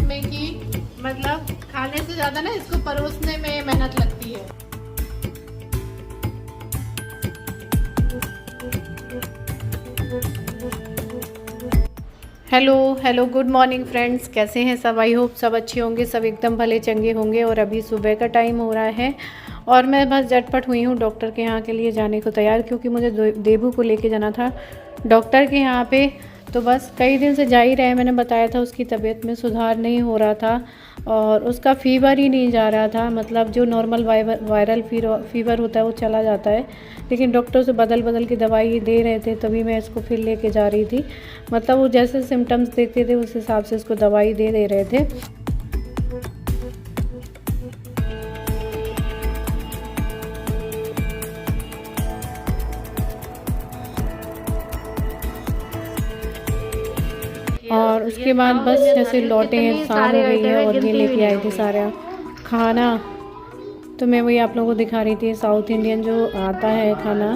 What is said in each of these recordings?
जिसमें कि मतलब खाने से ज्यादा ना इसको परोसने में मेहनत लगती है। हेलो गुड मॉर्निंग फ्रेंड्स, कैसे हैं सब? आई होप सब अच्छे होंगे, सब एकदम भले चंगे होंगे। और अभी सुबह का टाइम हो रहा है और मैं बस झटपट हुई हूँ डॉक्टर के यहाँ के लिए जाने को तैयार, क्योंकि मुझे देबू को लेके जाना था डॉक्टर के यहाँ पे। तो बस कई दिन से जा ही रहे, मैंने बताया था उसकी तबीयत में सुधार नहीं हो रहा था और उसका फ़ीवर ही नहीं जा रहा था। मतलब जो नॉर्मल वायरल फीवर होता है वो चला जाता है, लेकिन डॉक्टर से बदल के दवाई दे रहे थे, तभी मैं इसको फिर लेके जा रही थी। मतलब वो जैसे सिम्टम्स देखते थे उस हिसाब से इसको दवाई दे रहे थे। और उसके बाद बस जैसे लौटे हैं, शाम हो गई है और ये लेके आए थे सारा खाना। तो मैं वही आप लोगों को दिखा रही थी, साउथ इंडियन जो आता है खाना,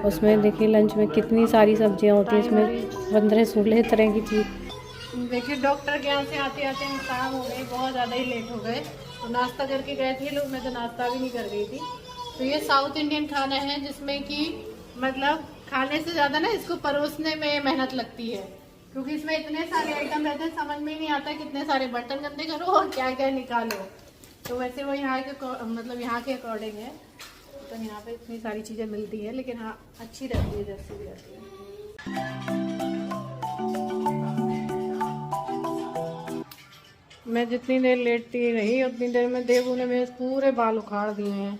उसमें देखिए लंच में कितनी सारी सब्जियां होती हैं, इसमें 15-16 तरह की चीज़। देखिए डॉक्टर के यहाँ से आते आते हम शाम हो गई, बहुत ज़्यादा ही लेट हो गए। तो नाश्ता करके गए थे लोग, मैं तो नाश्ता भी नहीं कर गई थी। तो ये साउथ इंडियन खाना है जिसमें कि मतलब खाने से ज़्यादा ना इसको परोसने में मेहनत लगती है, क्योंकि इसमें इतने सारे आइटम रहते हैं, समझ में ही नहीं आता कितने सारे बर्तन गंदे करो और क्या क्या निकालो। तो वैसे वो यहाँ के मतलब यहाँ के अकॉर्डिंग है, तो यहाँ पे इतनी सारी चीज़ें मिलती है, लेकिन हाँ अच्छी रहती है जैसी भी रहती है। मैं जितनी देर लेटती रही उतनी देर में देवू ने मेरे पूरे बाल उखाड़ दिए हैं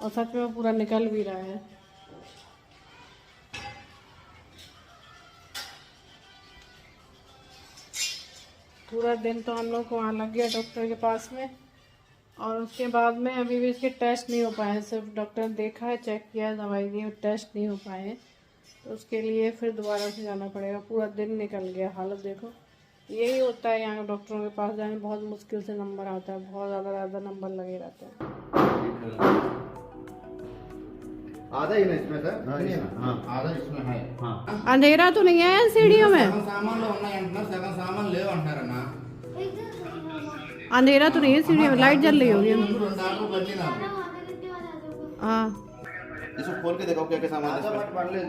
और सच में पूरा निकल भी रहा है। पूरा दिन तो हम लोग को वहाँ लग गया डॉक्टर के पास में, और उसके बाद में अभी भी इसके टेस्ट नहीं हो पाए हैं। सिर्फ डॉक्टर ने देखा है, चेक किया है, दवाई दी, टेस्ट नहीं हो पाए हैं। तो उसके लिए फिर दोबारा से जाना पड़ेगा। पूरा दिन निकल गया, हालत देखो। यही होता है यहाँ डॉक्टरों के पास जाने, बहुत मुश्किल से नंबर आता है, बहुत ज़्यादा नंबर लगे रहते हैं। आधा ही ना इसमें सर? हाँ, आधा इसमें है। हाँ। अंधेरा तो नहीं है सीढ़ियों में? अंधेरा तो नहीं है सीढ़ियों में, लाइट जल रही होगी। हाँ, इसको खोल के देखो क्या क्या सामान है।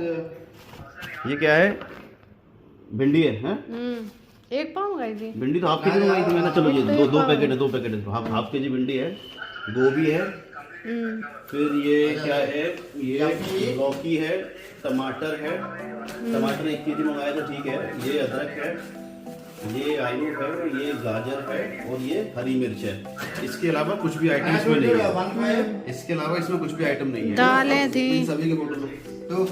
ये क्या है? भिंडी है? एक पाव मंगाई थी भिंडी तो हाफ के जी मंगाई थी मैंने। चलो ये दो पैकेट है, 2 पैकेट है, हाफ के जी भिंडी है, गोभी है, फिर ये क्या है, ये लौकी है, टमाटर है, टमाटर 1 केजी मंगाया तो ठीक है, ये अदरक है, ये आलू है, ये गाजर है और ये हरी मिर्च है। इसके अलावा कुछ भी आइटम इसमें नहीं है। इसके अलावा इसमें कुछ भी आइटम नहीं है। दालें थी। सभी के फोटो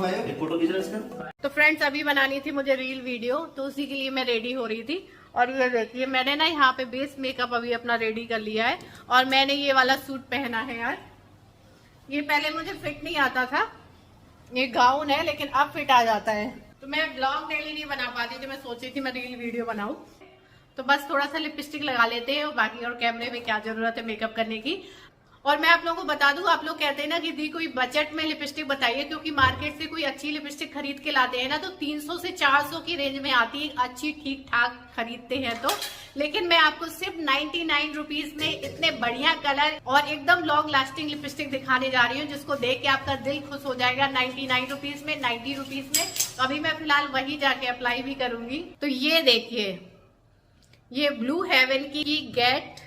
एक फोटो खींच रहे इसका। तो फ्रेंड्स अभी बनानी थी मुझे रील वीडियो, तो उसी के लिए मैं रेडी हो रही थी। और ये देखिए मैंने ना यहाँ पे बेस मेकअप अभी अपना रेडी कर लिया है, और मैंने ये वाला सूट पहना है यार। ये पहले मुझे फिट नहीं आता था, ये गाउन है, लेकिन अब फिट आ जाता है। तो मैं ब्लॉग डेली नहीं बना पाती थी, मैं सोची थी मैं रील वीडियो बनाऊं। तो बस थोड़ा सा लिपस्टिक लगा लेते हैं, और बाकी और कैमरे में क्या जरूरत है मेकअप करने की। और मैं आप लोगों को बता दूं, आप लोग कहते हैं ना कि दी कोई बजट में लिपस्टिक बताइए, क्योंकि मार्केट से कोई अच्छी लिपस्टिक खरीद के लाते हैं ना तो 300 से 400 की रेंज में आती है, अच्छी ठीक ठाक खरीदते हैं तो। लेकिन मैं आपको सिर्फ 99 रुपीज में इतने बढ़िया कलर और एकदम लॉन्ग लास्टिंग लिपस्टिक दिखाने जा रही हूँ, जिसको देख के आपका दिल खुश हो जाएगा। 99 रुपीज में, 90 रुपीज में। तो अभी मैं फिलहाल वही जाके अप्लाई भी करूंगी। तो ये देखिए, ये ब्लू हेवन की गेट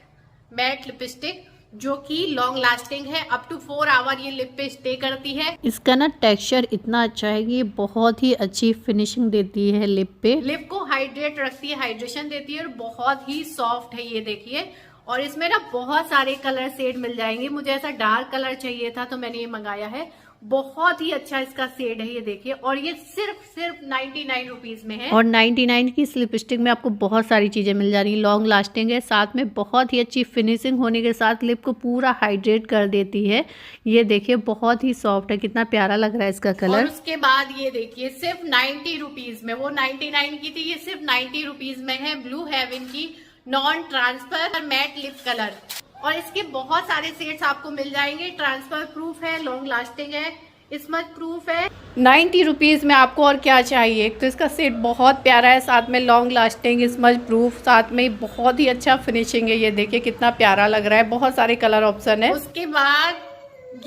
मैट लिपस्टिक, जो कि लॉन्ग लास्टिंग है, अप टू 4 आवर ये लिप पे स्टे करती है। इसका ना टेक्सचर इतना अच्छा है कि ये बहुत ही अच्छी फिनिशिंग देती है लिप पे, लिप को हाइड्रेट रखती है, हाइड्रेशन देती है, और बहुत ही सॉफ्ट है। ये देखिए, और इसमें ना बहुत सारे कलर शेड मिल जाएंगे। मुझे ऐसा डार्क कलर चाहिए था तो मैंने ये मंगाया है। बहुत ही अच्छा इसका शेड है, ये देखिए। और ये सिर्फ 99 रुपीज में है, और 99 की इस लिपस्टिक में आपको बहुत सारी चीजें मिल जा रही है। लॉन्ग लास्टिंग है, साथ में बहुत ही अच्छी फिनिशिंग होने के साथ लिप को पूरा हाइड्रेट कर देती है। ये देखिए बहुत ही सॉफ्ट है, कितना प्यारा लग रहा है इसका कलर। और उसके बाद ये देखिए सिर्फ 90 रुपीज में, वो 99 की थी, ये सिर्फ 90 रुपीज में है। ब्लू हेवन की non transfer mat lip colour, और इसके बहुत सारे शेड्स आपको मिल जाएंगे। ट्रांसफर प्रूफ है, लॉन्ग लास्टिंग है, स्मज प्रूफ है। 90 रुपीज़ में आपको और क्या चाहिए। तो इसका सेट बहुत प्यारा है, साथ में लॉन्ग लास्टिंग, स्मज प्रूफ, साथ में बहुत ही अच्छा फिनिशिंग है। ये देखिए कितना प्यारा लग रहा है, बहुत सारे कलर ऑप्शन है। उसके बाद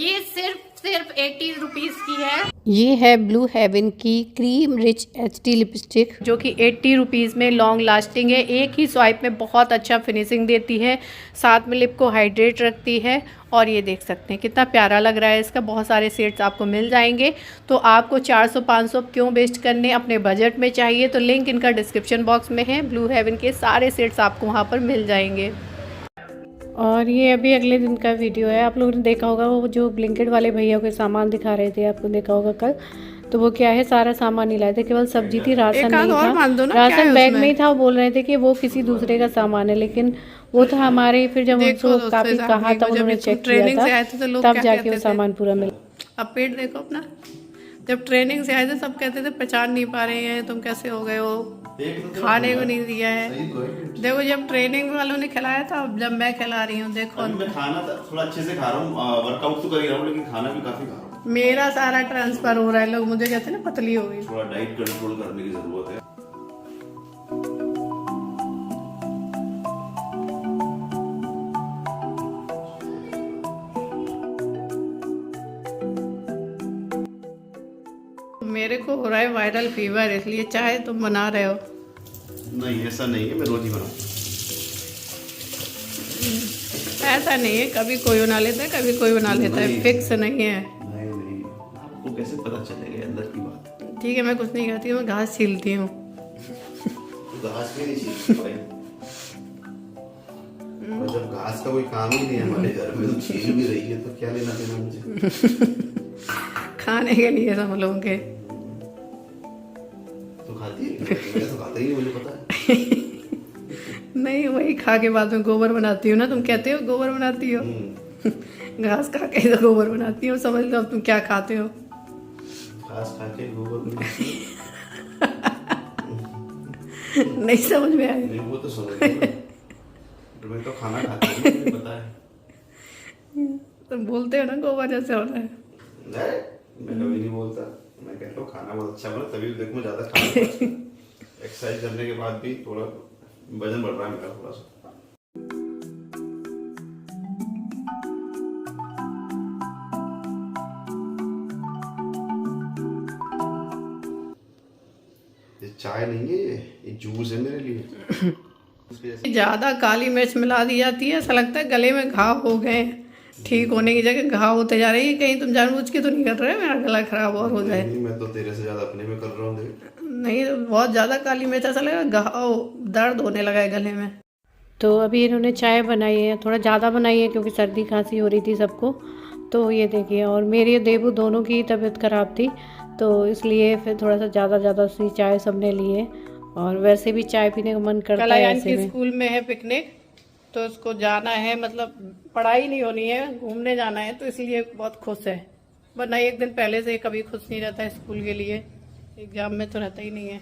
ये सिर्फ 80 रुपीज़ की है। ये है ब्लू हेवन की क्रीम रिच HD लिपस्टिक, जो कि 80 रुपीज़ में लॉन्ग लास्टिंग है। एक ही स्वाइप में बहुत अच्छा फिनिशिंग देती है, साथ में लिप को हाइड्रेट रखती है। और ये देख सकते हैं कितना प्यारा लग रहा है। इसका बहुत सारे सेट्स आपको मिल जाएंगे। तो आपको 400-500 क्यों वेस्ट करने, अपने बजट में चाहिए तो लिंक इनका डिस्क्रिप्शन बॉक्स में है। ब्लू हेवन के सारे सेट्स आपको वहाँ पर मिल जाएंगे। और ये अभी अगले दिन का वीडियो है। आप लोगों ने देखा होगा वो जो ब्लिंकिट वाले भैया के सामान दिखा रहे थे, आपको देखा होगा कल। तो वो क्या है, सारा सामान नहीं लाए थे, केवल सब्जी थी, राशन नहीं था। राशन बैग में ही था। वो बोल रहे थे कि वो किसी दूसरे का सामान है, लेकिन वो था हमारे। फिर जब उनको काफी कहा तब उन्होंने चेक किया था, तब जाके वो सामान पूरा मिला। अब पेट देखो अपना। जब ट्रेनिंग से आए थे सब कहते थे पहचान नहीं पा रहे हैं, तुम कैसे हो गए हो, खाने को नहीं दिया है। देखो जब ट्रेनिंग वालों ने खिलाया था, अब जब मैं खिला रही हूँ देखो। मैं खाना थोड़ा अच्छे से खा रहा हूँ, वर्कआउट तो कर ही रहा हूँ, लेकिन खाना भी काफी खा रहा हूँ। मेरा सारा ट्रांसफर हो रहा है। लोग मुझे कहते हैं ना पतली हो गई। थोड़ा डाइट कंट्रोल करने की जरूरत है। मेरे को हो रहा है वायरल फीवर, इसलिए चाय तुम बना रहे हो। नहीं ऐसा नहीं है, मैं रोज ही बनाऊँ। ऐसा नहीं है, कभी कोई बना लेता है, कभी कोई बना लेता है, फिक्स नहीं है। नहीं, आपको कैसे पता चलेगा अंदर की बात। ठीक है, मैं कुछ नहीं करती हूँ, मैं घास छीलती हूँ। तो घास भी नहीं छीलती भाई। और जब घास का कोई काम ही नहीं है हमारे घर में, तो छील भी रही है तो क्या लेना देना मुझे। खाने के लिए सब लोगों के तो खाती है, मैं तो खाता ही नहीं, मुझे पता है। नहीं, वही खा के बाद में गोबर बनाती हूँ ना। तुम कहते हो गोबर बनाती हो, घास खा के तो गोबर बनाती हो। समझ लो अब तुम क्या खाते हो। घास खा के गोबर बनाती नहीं समझ में आया। नहीं वो तो समझ तो मैं तो खाना खाती हूँ, मुझे पता है। तुम बोलते हो ना गोबर जैसे होता है। नहीं, मैं कभी नहीं बोलता। मैं कहता हूँ खाना बहुत अच्छा बना, तभी तो देखो ज्यादा खाना। एक्सरसाइज करने के बाद भी थोड़ा वजन बढ़ रहा है मेरा थोड़ा सा। ये चाय नहीं है, ये जूस है मेरे लिए। ज्यादा काली मिर्च मिला दी जाती है, ऐसा लगता है गले में घाव हो गए, ठीक होने की जगह घाव होते जा रही है। कहीं तुम जानबूझ के तो नहीं कर रहे मेरा गला खराब और हो जाए। नहीं, मैं तो तेरे से ज्यादा अपने में कर रहा हूँ। नहीं, बहुत ज्यादा काली मिर्च, ऐसा लगा घाव, दर्द होने लगा है गले में। तो अभी इन्होंने चाय बनाई है, थोड़ा ज़्यादा बनाई है क्योंकि सर्दी खांसी हो रही थी सबको। तो ये देखिए, और मेरी और देबू दोनों की तबीयत ख़राब थी, तो इसलिए फिर थोड़ा सा ज़्यादा सी चाय सबने लिए। और वैसे भी चाय पीने का मन करता है। ऐसे में स्कूल में है पिकनिक, तो उसको जाना है, मतलब पढ़ाई नहीं होनी है, घूमने जाना है, तो इसलिए बहुत खुश है। वरना एक दिन पहले से कभी खुश नहीं रहता है स्कूल के लिए। एग्जाम में तो रहता ही नहीं है।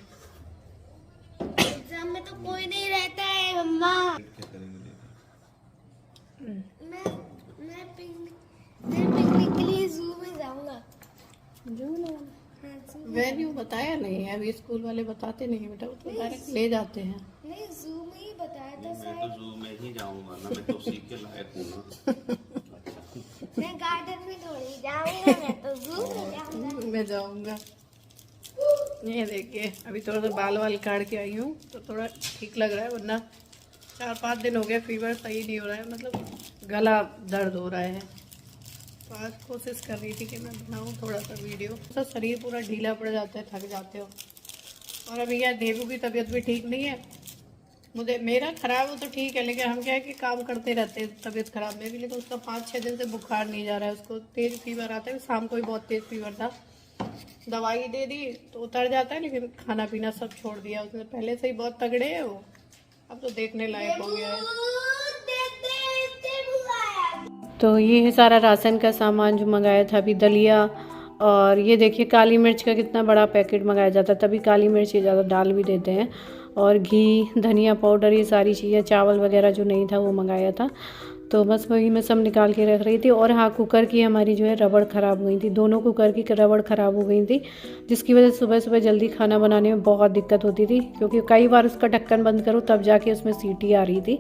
एग्जाम में तो कोई नहीं रहता है मम्मा। मैं पिकनिक के लिए जू में जाऊंगा। वेन्यू बताया नहीं है अभी, स्कूल वाले बताते नहीं बेटा, वो तो डायरेक्ट ले जाते हैं। नहीं, जू में ही बताया था मैं तो जू में ही जाऊंगा ना, मैं तो सीख के लायक हूँ ना। मैं गार्डन में थोड़ी जाऊंगा, मैं तो जू में जाऊंगा। मैं जाऊंगा। ये देखिए, अभी थोड़ा सा बाल वाल काट के आई हूँ तो थोड़ा ठीक लग रहा है, वरना 4-5 दिन हो गए फीवर सही नहीं हो रहा है, मतलब गला दर्द हो रहा है। तो आज कोशिश कर रही थी कि मैं बनाऊँ थोड़ा सा वीडियो। तो शरीर पूरा ढीला पड़ जाता है, थक जाते हो। और अभी यार देबू की तबीयत भी ठीक नहीं है। मेरा ख़राब हो तो ठीक है, लेकिन हम क्या है कि काम करते रहते हैं तबीयत ख़राब में भी। लेकिन उसका 5-6 दिन से बुखार नहीं जा रहा है, उसको तेज़ फीवर आता है। शाम को भी बहुत तेज़ फीवर था, दवाई दे दी तो उतर जाता है, लेकिन खाना पीना सब छोड़ दिया उसने। पहले से ही बहुत तगड़े है वो, अब तो देखने लायक हो गया है। तो ये है सारा राशन का सामान जो मंगाया था अभी, दलिया। और ये देखिए काली मिर्च का कितना बड़ा पैकेट मंगाया जाता है, तभी काली मिर्च ये ज़्यादा डाल भी देते हैं। और घी, धनिया पाउडर, ये सारी चीज़ें, चावल वगैरह जो नहीं था वो मंगाया था। तो बस वही मैं सब निकाल के रख रही थी। और हाँ, कुकर की हमारी जो है रबड़ ख़राब हो गई थी, दोनों कुकर की रबड़ ख़राब हो गई थी, जिसकी वजह से सुबह सुबह जल्दी खाना बनाने में बहुत दिक्कत होती थी, क्योंकि कई बार उसका ढक्कन बंद करो तब जाके उसमें सीटी आ रही थी।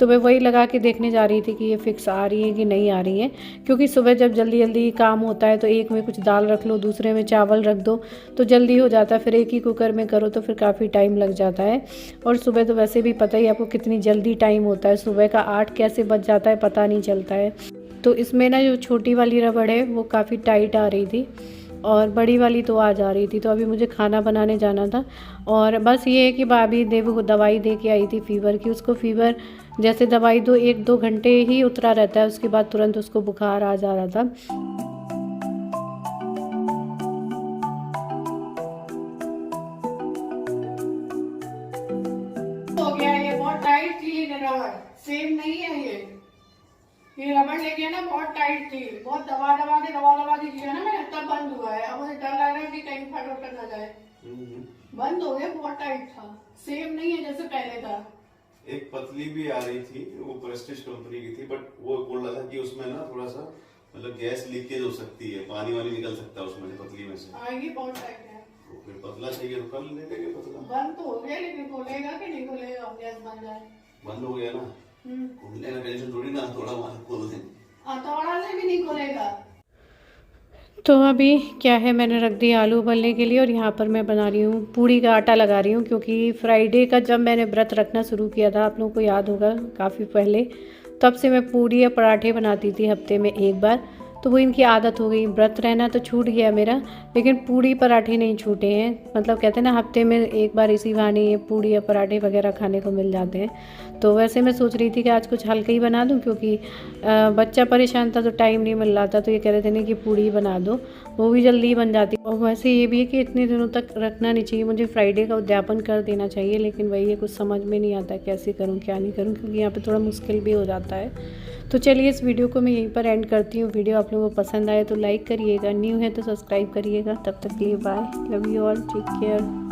तो मैं वही लगा के देखने जा रही थी कि ये फिक्स आ रही है कि नहीं आ रही है, क्योंकि सुबह जब जल्दी जल्दी काम होता है तो एक में कुछ दाल रख लो, दूसरे में चावल रख दो, तो जल्दी हो जाता है। फिर एक ही कुकर में करो तो फिर काफ़ी टाइम लग जाता है। और सुबह तो वैसे भी पता ही आपको कितनी जल्दी टाइम होता है, सुबह का 8 कैसे बज जाता है पता नहीं चलता है। तो इसमें ना जो छोटी वाली रबड़ है वो काफ़ी टाइट आ रही थी और बड़ी वाली तो आ जा रही थी। तो अभी मुझे खाना बनाने जाना था और बस ये है कि भाभी देव को दवाई दे के आई थी फीवर की। उसको फीवर जैसे दवाई दो 1-2 घंटे ही उतरा रहता है, उसके बाद तुरंत उसको बुखार आ जा रहा था। हो गया, ये बहुत टाइट थी ये रबड़, सेम नहीं है ये रबड़ लेके ना बहुत टाइट थी, बहुत दबा दबा के किया ना मैंने, तब बंद हुआ है। अब मुझे डर लग रहा है कि कहीं फट उठ ना जाए। बंद हो गया, बहुत टाइट था, सेम नहीं है जैसे पहले था। एक पतली भी आ रही थी, वो प्रेस्टीज कंपनी की थी, बट वो बोल रहा था कि उसमें ना थोड़ा सा मतलब गैस लीकेज हो सकती है, पानी वानी निकल सकता है उसमें से, पतली में से। ये बहुत टाइट है। तो फिर पतला चाहिए तो कल ले लेंगे पतला। बंद तो हो गया, लेकिन खोलेगा कि नहीं खोलेगा, गैस बंद है। बंद हो गया ना, खोलने का टेंशन थोड़ी ना, थोड़ा मार खोल देंगे। थोड़ा से भी नहीं खोलेगा। तो अभी क्या है, मैंने रख दिया आलू उबलने के लिए और यहाँ पर मैं बना रही हूँ पूड़ी का आटा लगा रही हूँ, क्योंकि फ्राइडे का जब मैंने व्रत रखना शुरू किया था, आप लोगों को याद होगा काफ़ी पहले, तब से मैं पूड़ी या पराठे बनाती थी हफ्ते में एक बार। तो वो इनकी आदत हो गई, व्रत रहना तो छूट गया मेरा, लेकिन पूड़ी पराठे नहीं छूटे हैं। मतलब कहते हैं ना हफ्ते में एक बार इसी बहाने ये पूड़ी या पराठे वगैरह खाने को मिल जाते हैं। तो वैसे मैं सोच रही थी कि आज कुछ हल्का ही बना दूं, क्योंकि बच्चा परेशान था तो टाइम नहीं मिल रहा था, तो ये कह रहे थे ना कि पूड़ी बना दो, वो भी जल्दी बन जाती। और वैसे ये भी है कि इतने दिनों तक रखना नहीं चाहिए, मुझे फ्राइडे का उद्यापन कर देना चाहिए, लेकिन वही है कुछ समझ में नहीं आता कैसे करूँ क्या नहीं करूँ, क्योंकि यहाँ पर थोड़ा मुश्किल भी हो जाता है। तो चलिए इस वीडियो को मैं यहीं पर एंड करती हूँ। वीडियो आप लोगों को पसंद आए तो लाइक करिएगा, न्यू है तो सब्सक्राइब करिएगा। तब तक के लिए bye, love you all, take care.